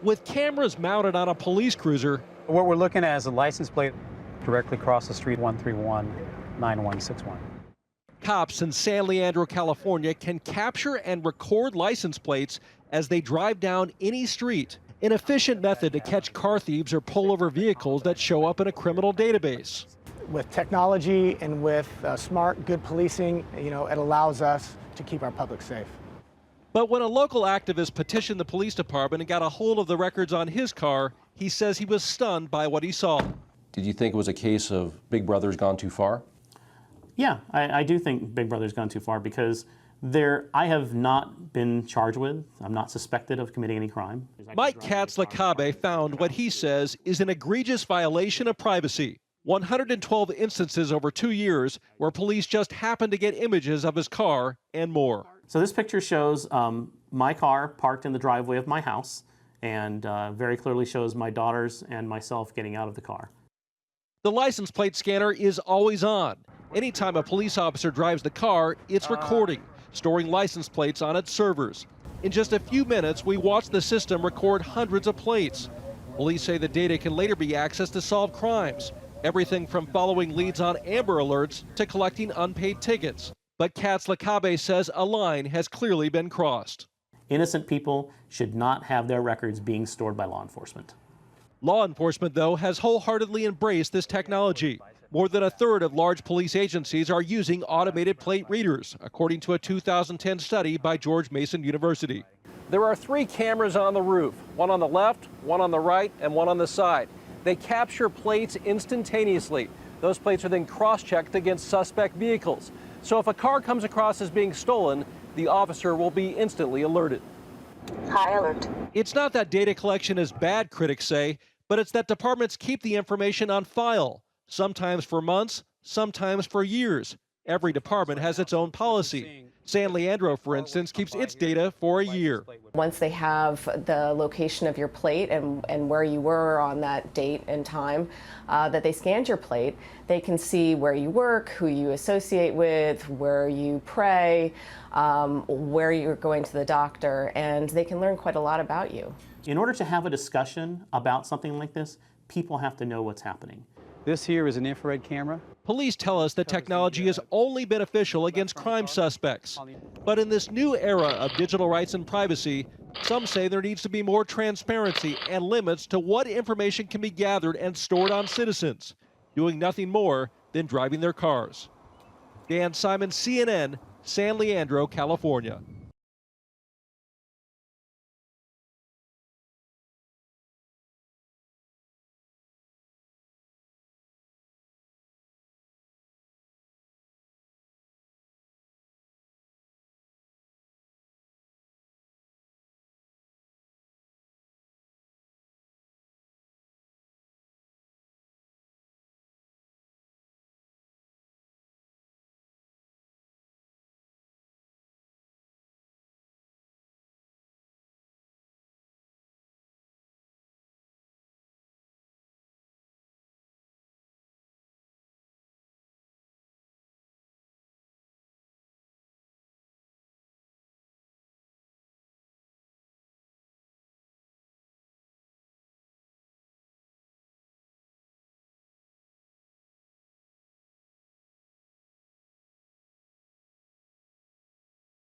With cameras mounted on a police cruiser, What we're looking at is a license plate directly across the street, 131-9161. cops in San Leandro, California can capture and record license plates as they drive down any street. An efficient method to catch car thieves or pull over vehicles that show up in a criminal database. With technology and with smart, good policing, it allows us to keep our public safe. But when a local activist petitioned the police department and got a hold of the records on his car, he says he was stunned by what he saw. Did you think it was a case of Big Brother's gone too far? Yeah, I do think Big Brother's gone too far because I have not been charged with, I'm not suspected of committing any crime. Mike Katzlakabe found what he says is an egregious violation of privacy. 112 instances over 2 years where police just happened to get images of his car and more. So this picture shows my car parked in the driveway of my house and very clearly shows my daughters and myself getting out of the car. The license plate scanner is always on. Anytime a police officer drives the car, it's recording, storing license plates on its servers. In just a few minutes, we watch the system record hundreds of plates. Police say the data can later be accessed to solve crimes. Everything from following leads on Amber Alerts to collecting unpaid tickets. But Katzlakabe says a line has clearly been crossed. Innocent people should not have their records being stored by law enforcement. Law enforcement, though, has wholeheartedly embraced this technology. More than a third of large police agencies are using automated plate readers, according to a 2010 study by George Mason University. There are 3 cameras on the roof, one on the left, one on the right, and one on the side. They capture plates instantaneously. Those plates are then cross-checked against suspect vehicles. So if a car comes across as being stolen, the officer will be instantly alerted. High alert. It's not that data collection is bad, critics say, but it's that departments keep the information on file, sometimes for months, sometimes for years. Every department has its own policy. San Leandro, for instance, keeps its data for a year. Once they have the location of your plate and where you were on that date and time that they scanned your plate, they can see where you work, who you associate with, where you pray, where you're going to the doctor, and they can learn quite a lot about you. In order to have a discussion about something like this, people have to know what's happening. This here is an infrared camera. Police tell us the technology is only beneficial against crime suspects. But in this new era of digital rights and privacy, some say there needs to be more transparency and limits to what information can be gathered and stored on citizens, doing nothing more than driving their cars. Dan Simon, CNN, San Leandro, California.